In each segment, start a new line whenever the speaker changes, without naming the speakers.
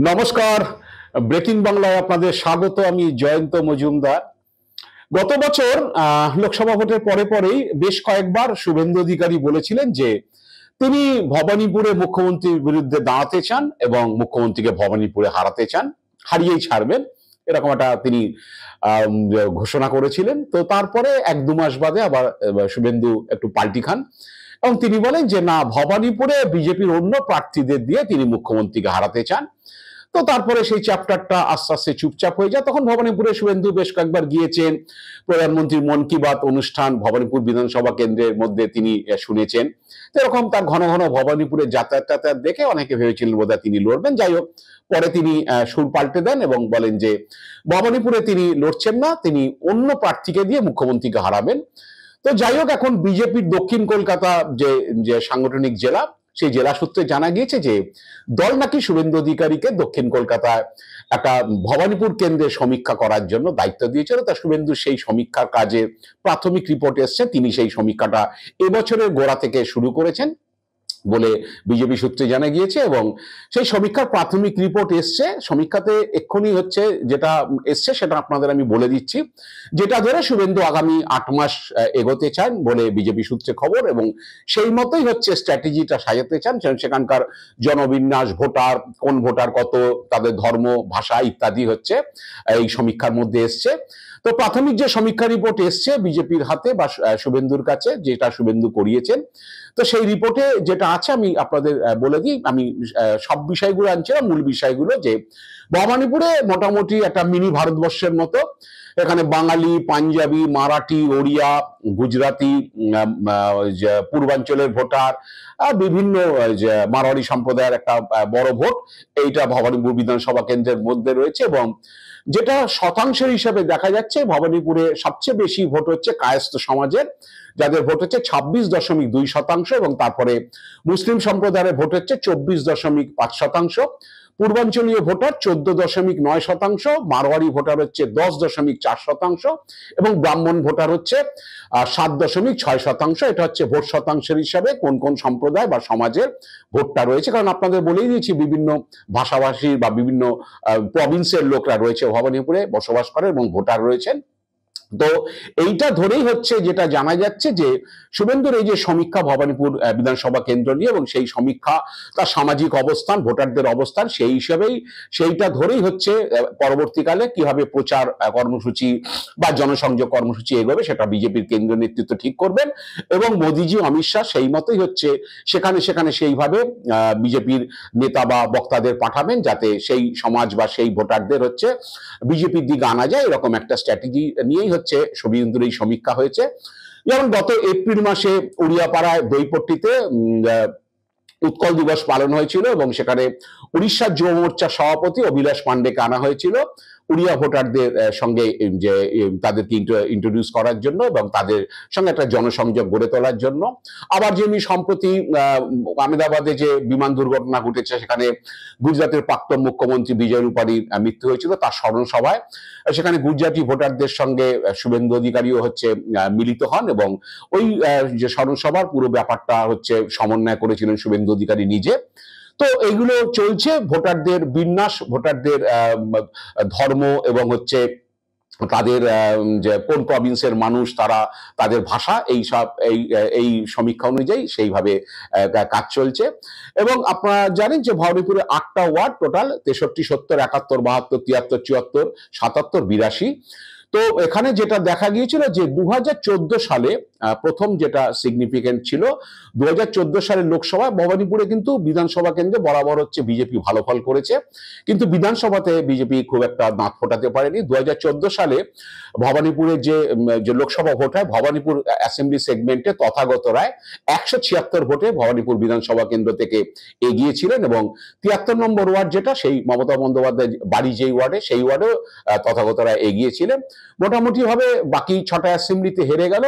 নমস্কার, ব্রেকিং বাংলায় আপনাদের স্বাগত। আমি জয়ন্ত মজুমদার। গত বছর লোকসভা ভোটের পরে পরেই বেশ কয়েকবার শুভেন্দু অধিকারী বলেছিলেন যে তিনি ভবানীপুরে মুখ্যমন্ত্রীর বিরুদ্ধে দাঁড়াতে চান এবং মুখ্যমন্ত্রীকে ভবানীপুরে হারাতে চান, হারিয়েই ছাড়বেন, এরকম একটা তিনি ঘোষণা করেছিলেন। তো তারপরে এক দু মাস বাদে আবার শুভেন্দু একটু পাল্টি খান এবং তিনি বলেন যে না, ভবানীপুরে বিজেপির অন্য প্রার্থীদের দিয়ে তিনি মুখ্যমন্ত্রীকে হারাতে চান। তো তারপরে সেই চ্যাপ্টারটা আস্তে আস্তে চুপচাপ হয়ে যায়। তখন ভবানীপুরে শুভেন্দু বেশ কয়েকবার গিয়েছেন, প্রধানমন্ত্রীর মন কি বাত অনুষ্ঠান ভবানীপুর বিধানসভা কেন্দ্রের মধ্যে তিনি শুনেছেন। তো এরকম তার ঘন ঘন ভবানীপুরে যাতায়াত দেখে অনেকে ভেবেছিলেন বোধহয় তিনি লড়বেন। যাই হোক, পরে তিনি সুর পাল্টে দেন এবং বলেন যে ভবানীপুরে তিনি লড়ছেন না, তিনি অন্য প্রার্থীকে দিয়ে মুখ্যমন্ত্রীকে হারাবেন। তো যাই হোক, এখন বিজেপির দক্ষিণ কলকাতা যে সাংগঠনিক জেলা, সেই জেলা সূত্রে জানা গিয়েছে যে দল নাকি শুভেন্দু অধিকারীকে দক্ষিণ কলকাতায় একটা ভবানীপুর কেন্দ্রে সমীক্ষা করার জন্য দায়িত্ব দিয়েছিল। তা শুভেন্দু সেই সমীক্ষার কাজে প্রাথমিক রিপোর্ট এসছে, তিনি সেই সমীক্ষাটা এবছরের গোড়া থেকে শুরু করেছেন বলে বিজেপি সূত্রে জানা গিয়েছে। এবং সেই সমীক্ষার প্রাথমিক রিপোর্ট এসছে, সমীক্ষাতে এক্ষুনি হচ্ছে যেটা এসছে সেটা আপনাদের আমি বলে দিচ্ছি, যেটা ধরে শুভেন্দু আগামী 8 মাস এগোতে চান বলে বিজেপি সূত্রে খবর, এবং সেই মতোই হচ্ছে স্ট্র্যাটেজিটা সাজাতে চান। সেখানকার জনবিন্যাস, ভোটার, কোন ভোটার কত, তাদের ধর্ম, ভাষা ইত্যাদি হচ্ছে এই সমীক্ষার মধ্যে এসছে। তো প্রাথমিক যে সমীক্ষা রিপোর্ট এসছে বিজেপির হাতে বা শুভেন্দুর কাছে, যেটা শুভেন্দু করিয়েছেন, তো সেই রিপোর্টে যেটা আছে আমি আপনাদের বলে দিই। আমি সব বিষয়গুলো আনছি না, মূল বিষয়গুলো যে ভবানীপুরে মোটামুটি একটা মিনি ভারতবর্ষের মতো। এখানে বাঙালি, পাঞ্জাবি, মারাঠি, ওড়িয়া, গুজরাটি, পূর্বাঞ্চলের ভোটার, বিভিন্ন মারোয়াড়ি সম্প্রদায়ের একটা বড় ভোট এইটা ভবানীপুর বিধানসভা কেন্দ্রের মধ্যে রয়েছে। এবং যেটা শতাংশের হিসাবে দেখা যাচ্ছে, ভবানীপুরে সবচেয়ে বেশি ভোট হচ্ছে কায়স্থ সমাজের, যাদের ভোট হচ্ছে 26.2%, এবং তারপরে মুসলিম সম্প্রদায়ের ভোট হচ্ছে 24.5%, পূর্বাঞ্চলীয় ভোটার 14.9%, মারোয়ারি ভোটার হচ্ছে 10.4%, এবং ব্রাহ্মণ ভোটার হচ্ছে 7.6%। এটা হচ্ছে ভোট শতাংশের হিসাবে কোন কোন সম্প্রদায় বা সমাজের ভোটটা রয়েছে। কারণ আপনাদের বলেই দিয়েছি বিভিন্ন ভাষাভাষী বা বিভিন্ন প্রভিন্সের লোকরা রয়েছে ভবানীপুরে, বসবাস করে এবং ভোটার রয়েছেন। তো এইটা ধরেই হচ্ছে যেটা জানা যাচ্ছে যে শুভেন্দুর এই যে সমীক্ষা ভবানীপুর বিধানসভা কেন্দ্র নিয়ে, এবং সেই সমীক্ষা তার সামাজিক অবস্থান, ভোটারদের অবস্থান, সেই হিসাবেই সেইটা ধরেই হচ্ছে পরবর্তীকালে কিভাবে প্রচার কর্মসূচি বা জনসংযোগ কর্মসূচি এগোবে সেটা বিজেপির কেন্দ্রীয় নেতৃত্ব ঠিক করবেন। এবং মোদিজি, অমিত শাহ সেই মতোই হচ্ছে সেখানে সেখানে সেইভাবে বিজেপির নেতা বা বক্তাদের পাঠাবেন, যাতে সেই সমাজ বা সেই ভোটারদের হচ্ছে বিজেপির দিকে আনা যায়। এরকম একটা স্ট্র্যাটেজি নিয়েই হচ্ছে শুভেন্দুর এই সমীক্ষা হয়েছে। যেমন গত এপ্রিল মাসে উড়িয়াপাড়ায় দইপট্টিতে উৎকল দিবস পালন হয়েছিল, এবং সেখানে উড়িষ্যার যুব মোর্চার সভাপতি অভিলাষ পান্ডেকে আনা হয়েছিল উড়িয়া ভোটারদের সঙ্গে, যে তাদেরকে ইন্ট্রোডিউস করার জন্য এবং তাদের সঙ্গে একটা জনসংযোগ গড়ে তোলার জন্য। আবার যেমনি সম্প্রতি আহমেদাবাদে যে বিমান দুর্ঘটনা ঘটেছে, সেখানে গুজরাটের প্রাক্তন মুখ্যমন্ত্রী বিজয় রূপানীর মৃত্যু হয়েছিল, তার স্মরণ সভায় সেখানে গুজরাটি ভোটারদের সঙ্গে শুভেন্দু অধিকারীও হচ্ছে মিলিত হন, এবং ওই যে স্মরণ সভার পুরো ব্যাপারটা হচ্ছে সমন্বয় করেছিলেন শুভেন্দু অধিকারী নিজে। তো এইগুলো চলছে, ভোটারদের বিন্যাস, ভোটারদের ধর্ম, এবং হচ্ছে তাদের যে কোন প্রভিন্সের মানুষ, তারা, তাদের ভাষা, এই সব এই সমীক্ষা অনুযায়ী সেইভাবে কাজ চলছে। এবং আপনারা জানেন যে ভবানীপুরে 8টা ওয়ার্ড টোটাল, 63, 70, 71, 72, 73, 74, 77, 82। তো এখানে যেটা দেখা গিয়েছিল যে 2014 সালে প্রথম যেটা সিগনিফিকেন্ট ছিল, 2014 সালের লোকসভায় ভবানীপুরে কিন্তু বিধানসভা কেন্দ্রে বরাবর হচ্ছে বিজেপি ভালো ফল করেছে, কিন্তু বিধানসভাতে বিজেপি খুব একটা দাঁত ফোটাতে পারেনি। 2014 সালে ভবানীপুরে যে লোকসভা ভোট হয়, ভবানীপুর অ্যাসেম্বলি সেগমেন্টে তথাগত রায় 176 ভোটে ভবানীপুর বিধানসভা কেন্দ্র থেকে এগিয়েছিলেন, এবং 73 নম্বর ওয়ার্ড যেটা, সেই মমতা বন্দ্যোপাধ্যায় বাড়ি যেই ওয়ার্ডে, সেই ওয়ার্ডেও তথাগত রায় এগিয়েছিলেন। মোটামুটি ভাবে বাকি 6টা অ্যাসেম্বলিতে হেরে গেল,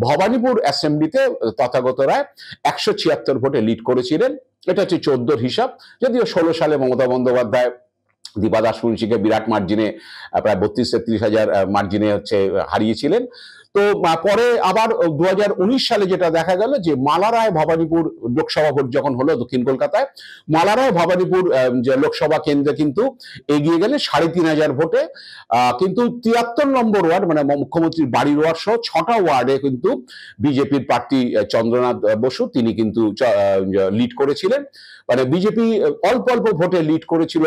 ভবানীপুর অ্যাসেম্বলিতে তথাগত রায় 176 ভোটে লিড করেছিলেন। এটা হচ্ছে 14 হিসাব। যদিও 16 সালে মমতা বন্দ্যোপাধ্যায় দীপা দাস মুন্সিকে বিরাট মার্জিনে, প্রায় 32-33 হাজার মার্জিনে হচ্ছে হারিয়েছিলেন। তো পরে আবার 2019 সালে যেটা দেখা গেল যে মালারায় ভবানীপুর লোকসভা ভোট যখন হলো দক্ষিণ কলকাতায়, মালারায় ভবানীপুর যে লোকসভা কেন্দ্রে কিন্তু এগিয়ে গেলে 3,500 ভোটে। কিন্তু 73 নম্বর ওয়ার্ড মানে মুখ্যমন্ত্রীর বাড়ির ওয়ার্ড সহ 6টা ওয়ার্ডে কিন্তু বিজেপির প্রার্থী চন্দ্রনাথ বসু তিনি কিন্তু লিড করেছিলেন। মানে বিজেপি অল্প অল্প ভোটে লিড করেছিল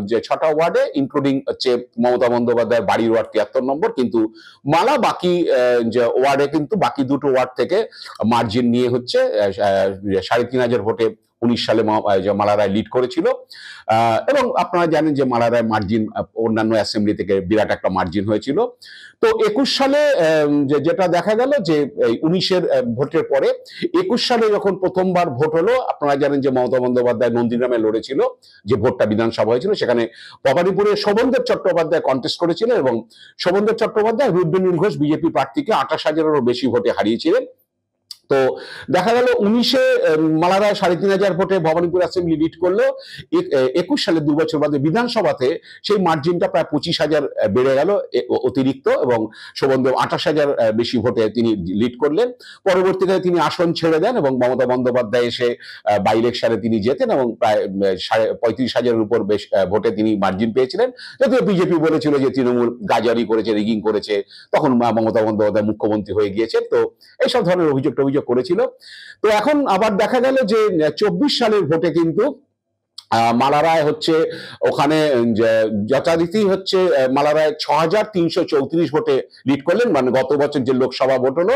যে 6টা ওয়ার্ডে, ইনক্লুডিং হচ্ছে মমতা বন্দ্যোপাধ্যায়ের বাড়ির ওয়ার্ড 73 নম্বর। কিন্তু মালা বাকি যে ওয়ার্ডে কিন্তু বাকি দুটো ওয়ার্ড থেকে মার্জিন নিয়ে হচ্ছে 3,500 ভোটে 19 সালে মালারায় লিড করেছিল। এবং আপনারা জানেন যে মালারায় মার্জিন অন্যান্য অ্যাসেম্বলি থেকে বিরাট একটা মার্জিন হয়েছিল। তো 21 সালে যেটা দেখা গেল যে 19-এর ভোটের পরে 21 সালে যখন প্রথমবার ভোট হলো, আপনারা জানেন যে মমতা বন্দ্যোপাধ্যায় নন্দীগ্রামে লড়েছিল, যে ভোটটা বিধানসভা হয়েছিল সেখানে ভবানীপুরে শোভনদেব চট্টোপাধ্যায় কন্টেস্ট করেছিলেন এবং শোভনদেব চট্টোপাধ্যায় রুদ্রনীল ঘোষ বিজেপি প্রার্থীকে 28,000-এরও বেশি ভোটে হারিয়েছিলেন। তো দেখা গেল 19-এ মালারায় 3,500 ভোটে ভবানীপুর অ্যাসেম্বলি লিড করলেও 21 সালে 2 বছর বাদে বিধানসভাতে সেই মার্জিনটা প্রায় 25,000 বেড়ে গেল অতিরিক্ত, এবং শোভনদেব 28,000 বেশি ভোটে তিনি লিড করলেন। পরবর্তীকালে তিনি আসন ছেড়ে দেন এবং মমতা বন্দ্যোপাধ্যায় এসে বাই ইলেকশনে তিনি জেতেন এবং প্রায় 35,000-এর উপর বেশ ভোটে তিনি মার্জিন পেয়েছিলেন। যদিও বিজেপি বলেছিল যে তৃণমূল গাজারি করেছে, রিগিং করেছে, তখন মমতা বন্দ্যোপাধ্যায় মুখ্যমন্ত্রী হয়ে গিয়েছেন। তো এইসব ধরনের অভিযোগ করেছিল। তো এখন আবার দেখা গেল যে 24 সালের ভোটে কিন্তু মালারায় হচ্ছে ওখানে যথারীতি হচ্ছে মালারায় 6,334 ভোটে লিড করলেন। মানে গত বছর যে লোকসভা ভোট হলো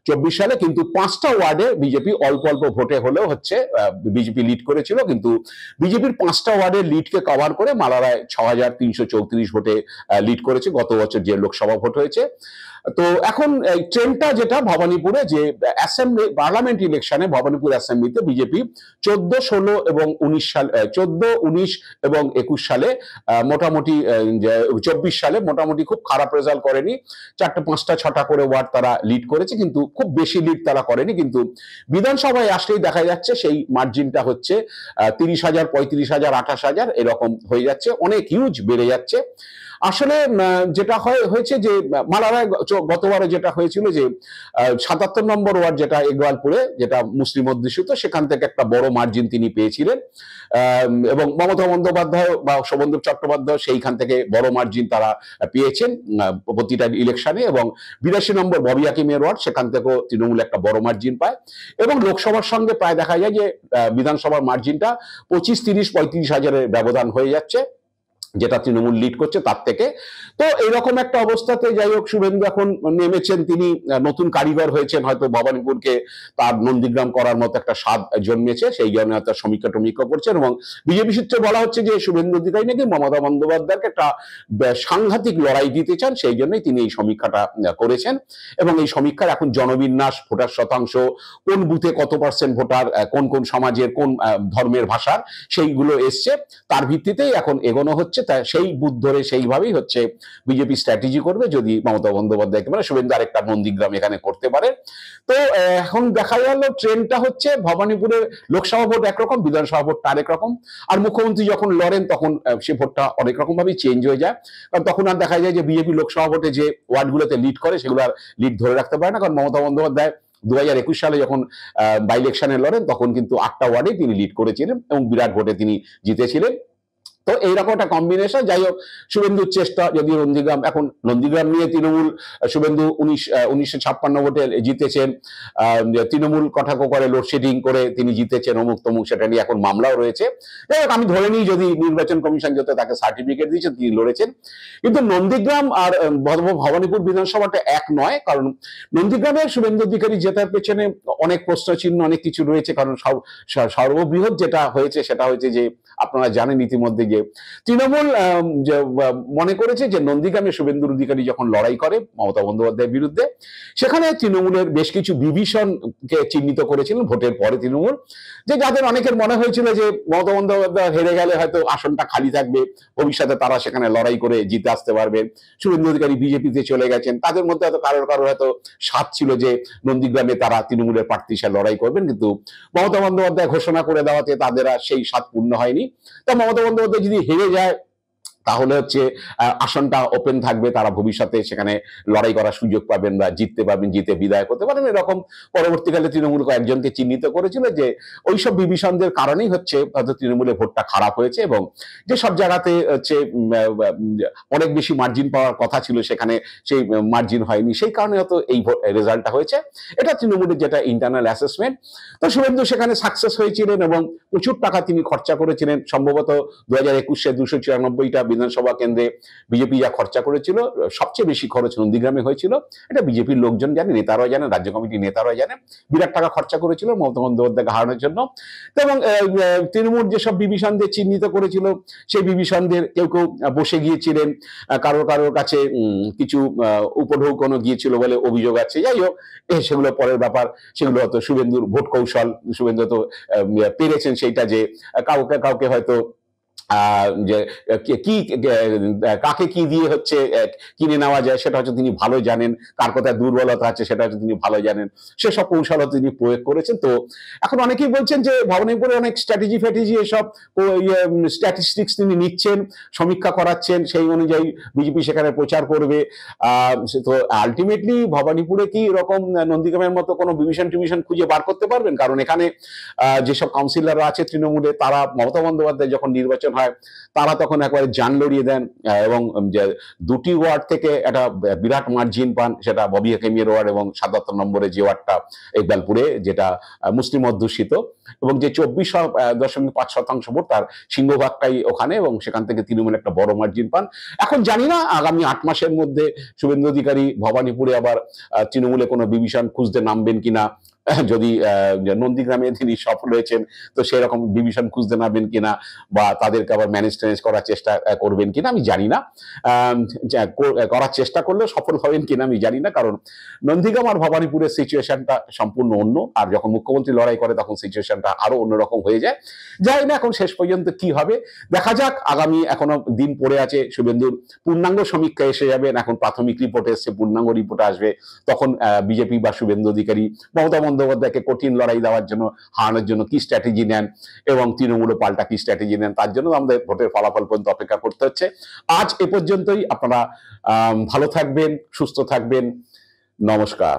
24 সালে, কিন্তু 5টা ওয়ার্ডে বিজেপি অল্প অল্প ভোটে হলেও হচ্ছে বিজেপি লিড করেছিল। কিন্তু বিজেপির 5টা ওয়ার্ডের লিডকে কভার করে মালারায় 6,334 ভোটে লিড করেছে গত বছর যে লোকসভা ভোট হয়েছে। তো এখন এই ট্রেন্ডটা যেটা ভবানীপুরে যে অ্যাসেম্বলি পার্লামেন্ট ইলেকশনে ভবানীপুর অ্যাসেম্বলিতে বিজেপি 14, 16 এবং 19 সাল 14, 19 এবং 21 সালে মোটামুটি 24 সালে মোটামুটি খুব খারাপ রেজাল্ট করেনি। 4টে 5টা 6টা করে ওয়ার্ড তারা লিড করেছে, কিন্তু খুব বেশি লিড তারা করেনি। কিন্তু বিধানসভায় আসলেই দেখা যাচ্ছে সেই মার্জিনটা হচ্ছে 30,000, 35,000, 28,000 এরকম হয়ে যাচ্ছে, অনেক হিউজ বেড়ে যাচ্ছে। আসলে যেটা হয়েছে যে মালারায় গতবারে যেটা হয়েছিল যে 77 নম্বর ওয়ার্ড যেটা এগোয়ালপুরে, যেটা মুসলিম অধ্যুষিত, সেখান থেকে একটা বড় মার্জিন তিনি পেয়েছিলেন এবং মমতা বন্দ্যোপাধ্যায় বা শোভনদেব চট্টোপাধ্যায় সেইখান থেকে বড় মার্জিন তারা পেয়েছেন প্রতিটা ইলেকশনে। এবং 82 নম্বর ববি হাকিমের ওয়ার্ড, সেখান থেকেও তৃণমূল একটা বড় মার্জিন পায়। এবং লোকসভার সঙ্গে প্রায় দেখা যায় যে বিধানসভার মার্জিনটা 25, 30, 35,000-এর ব্যবধান হয়ে যাচ্ছে, যেটা তৃণমূল লিড করছে তার থেকে। তো এইরকম একটা অবস্থাতে যাই হোক শুভেন্দু এখন নেমেছেন, তিনি নতুন কারিগর হয়েছেন, হয়তো ভবানীপুরকে তার নন্দীগ্রাম করার মতো একটা স্বাদ জন্মেছে, সেই জন্য একটা সমীক্ষা টমীক্ষা করছেন। এবং বিজেপি সূত্রে বলা হচ্ছে যে শুভেন্দু অধিকারী নাকি মমতা বন্দ্যোপাধ্যায়কে একটা সাংঘাতিক লড়াই দিতে চান, সেই জন্যই তিনি এই সমীক্ষাটা করেছেন। এবং এই সমীক্ষার এখন জনবিন্যাস, ভোটার শতাংশ, কোন বুথে কত % ভোটার, কোন কোন সমাজের কোন ধর্মের ভাষার, সেইগুলো এসছে, তার ভিত্তিতেই এখন এগোনো হচ্ছে। সেই বুথ ধরে সেইভাবেই হচ্ছে বিজেপি স্ট্র্যাটেজি করবে যদি মমতা বন্দ্যোপাধ্যায়কে মানে শুভেন্দু আরেকটা নন্দীগ্রাম এখানে করতে পারে। তো এখন দেখা গেল ট্রেন্ডটা হচ্ছে ভবানীপুরের লোকসভা ভোট একরকম, বিধানসভা ভোটটা আরেক রকম। আর মুখ্যমন্ত্রী যখন লড়েন তখন সে ভোটটা অনেক রকম ভাবেই চেঞ্জ হয়ে যায়, কারণ তখন আর দেখা যায় যে বিজেপি লোকসভা ভোটে যে ওয়ার্ডগুলোতে লিড করে সেগুলো আর লিড ধরে রাখতে পারে না। কারণ মমতা বন্দ্যোপাধ্যায় 2021 সালে যখন বাই ইলেকশনে লড়েন তখন কিন্তু 8টা ওয়ার্ডেই তিনি লিড করেছিলেন এবং বিরাট ভোটে তিনি জিতেছিলেন। তো এইরকম একটা কম্বিনেশন। যাই হোক, শুভেন্দুর চেষ্টা, যদি নন্দীগ্রাম নিয়ে তৃণমূল শুভেন্দু 1956 ভোটে জিতেছেন, তৃণমূল কটাক্ষ করে লোডশেডিং করে তিনি জিতেছেন, অমুক তমুক, সেটা নিয়ে এখন মামলাও রয়েছে। যাই হোক, আমি ধরে নিই যদি নির্বাচন কমিশন যাতে তাকে সার্টিফিকেট দিয়েছে তিনি লড়েছেন। কিন্তু নন্দীগ্রাম আর ভবানীপুর বিধানসভাটা এক নয়, কারণ নন্দীগ্রামে শুভেন্দু অধিকারী জেতার পেছনে অনেক প্রশ্নচিহ্ন, অনেক কিছু রয়েছে। কারণ সর্ববৃহৎ যেটা হয়েছে সেটা হয়েছে যে আপনারা জানেন ইতিমধ্যে যে তৃণমূল মনে করেছে যে নন্দীগ্রামে শুভেন্দু অধিকারী যখন লড়াই করে মমতা বন্দ্যোপাধ্যায়ের বিরুদ্ধে, সেখানে তৃণমূলের বেশ কিছু বিভীষণকে চিহ্নিত করেছিলেন ভোটের পরে তৃণমূল, যে যাদের অনেকের মনে হয়েছিল যে মমতা বন্দ্যোপাধ্যায় হেরে গেলে হয়তো আসনটা খালি থাকবে, ভবিষ্যতে তারা সেখানে লড়াই করে জিতে আসতে পারবে। শুভেন্দু অধিকারী বিজেপিতে চলে গেছেন, তাদের মধ্যে হয়তো কারোর হয়তো স্বাদ ছিল যে নন্দীগ্রামে তারা তৃণমূলের প্রার্থী হিসেবে লড়াই করবেন, কিন্তু মমতা বন্দ্যোপাধ্যায় ঘোষণা করে দেওয়াতে তাদের আর সেই স্বাদ পূর্ণ হয়নি। তা মমতা বন্দ্যোপাধ্যায় যদি হেরে যায় তাহলে হচ্ছে আসনটা ওপেন থাকবে, তারা ভবিষ্যতে সেখানে লড়াই করার সুযোগ পাবেন বা জিততে পারবেন, জিতে বিদায় করতে পারেন। এরকম পরবর্তীকালে তৃণমূল কয়েকজনকে চিহ্নিত করেছিল যে ওইসব বিভীষণদের কারণেই হচ্ছে হয়তো তৃণমূলের ভোটটা খারাপ হয়েছে, এবং যে সব জায়গাতে হচ্ছে অনেক বেশি মার্জিন পাওয়ার কথা ছিল সেখানে সেই মার্জিন হয়নি, সেই কারণে হয়তো এই রেজাল্টটা হয়েছে। এটা তৃণমূলের যেটা ইন্টারনাল অ্যাসেসমেন্ট। তো শুভেন্দু সেখানে সাকসেস হয়েছিলেন এবং প্রচুর টাকা তিনি খরচা করেছিলেন। সম্ভবত 2021-এ 294টা বিধানসভা কেন্দ্রে বিজেপি যা খরচা করেছিল, সবচেয়ে বেশি খরচ নন্দীগ্রামে হয়েছিল। এটা বিজেপির লোকজন জানে, নেতারাও জানেন, রাজ্য কমিটির নেতারাও জানেন। বিরাট টাকা খরচা করেছিল মমতা বন্দ্যোপাধ্যায়কে হারানোর জন্য। এবং তৃণমূল যেসব বিভীষণদের চিহ্নিত করেছিল, সেই বিভীষণদের কেউ কেউ বসে গিয়েছিলেন, কারোর কাছে কিছু উপঢৌকনও গিয়েছিল বলে অভিযোগ আছে। যাই হোক, সেগুলো পরের ব্যাপার, সেগুলো হয়তো শুভেন্দুর ভোট কৌশল। শুভেন্দু তো পেরেছেন সেইটা যে কাউকে হয়তো যে কি কাকে কি দিয়ে হচ্ছে কিনে নেওয়া যায় সেটা হচ্ছে তিনি ভালো জানেন, কার কোথায় দুর্বলতা আছে সেটা হচ্ছে তিনি ভালো জানেন, সেসব কৌশল তিনি প্রয়োগ করেছেন। তো এখন অনেকেই বলছেন যে ভবানীপুরে অনেক স্ট্র্যাটেজি ফ্যাটেজি এসব স্ট্যাটিস্টিক্স তিনি নিচ্ছেন, সমীক্ষা করাচ্ছেন, সেই অনুযায়ী বিজেপি সেখানে প্রচার করবে। তো আলটিমেটলি ভবানীপুরে কি এরকম নন্দীগ্রামের মতো কোনো টিভিশন খুঁজে বার করতে পারবেন? কারণ এখানে যেসব কাউন্সিলররা আছে তৃণমূলে, তারা মমতা বন্দ্যোপাধ্যায় যখন নির্বাচন হয় তারা তখন একবারে জান লড়িয়ে দেন, এবং দুটি ওয়ার্ড থেকে একটা বিরাট মার্জিন পান, সেটা ববি হাকিমের ওয়ার্ড এবং ৭৭ নম্বরে যে ওয়ার্ডটা ইকবালপুরে, যেটা মুসলিম অধ্যুষিত, এবং যে 24.5% ভোট, তার সিংহভাগটাই ওখানে, এবং সেখান থেকে তৃণমূল একটা বড় মার্জিন পান। এখন জানি না আগামী 8 মাসের মধ্যে শুভেন্দু অধিকারী ভবানীপুরে আবার তৃণমূলে কোনো ডিভিশন খুঁজতে নামবেন কিনা, যদি নন্দীগ্রামে তিনি সফল হয়েছেন তো সেরকম ডিভিশন খুঁজতে নামবেন কিনা, বা তাদেরকে আবার ম্যানেজ করার চেষ্টা করবেন কিনা আমি জানি না। করার চেষ্টা করলেও সফল হবেন কিনা আমি জানি না, কারণ নন্দীগ্রাম আর ভবানীপুরের সিচুয়েশনটা সম্পূর্ণ অন্য। আর যখন মুখ্যমন্ত্রী লড়াই করে তখন সিচুয়েশনটা আরো অন্যরকম হয়ে যায়। জানি না এখন শেষ পর্যন্ত কি হবে, দেখা যাক। আগামী এখনো দিন পড়ে আছে, শুভেন্দুর পূর্ণাঙ্গ সমীক্ষা এসে যাবেন। এখন প্রাথমিক রিপোর্ট এসছে, পূর্ণাঙ্গ রিপোর্ট আসবে, তখন বিজেপি বা শুভেন্দু অধিকারী মমতা বন্দ্যোপাধ্যায়কে কঠিন লড়াই দেওয়ার জন্য, হারানোর জন্য কি স্ট্র্যাটেজি নেন, এবং তৃণমূল পাল্টা কি স্ট্র্যাটেজি নেন, তার জন্য আমাদের ভোটের ফলাফল পর্যন্ত অপেক্ষা করতে হচ্ছে। আজ এ পর্যন্তই। আপনারা ভালো থাকবেন, সুস্থ থাকবেন। নমস্কার।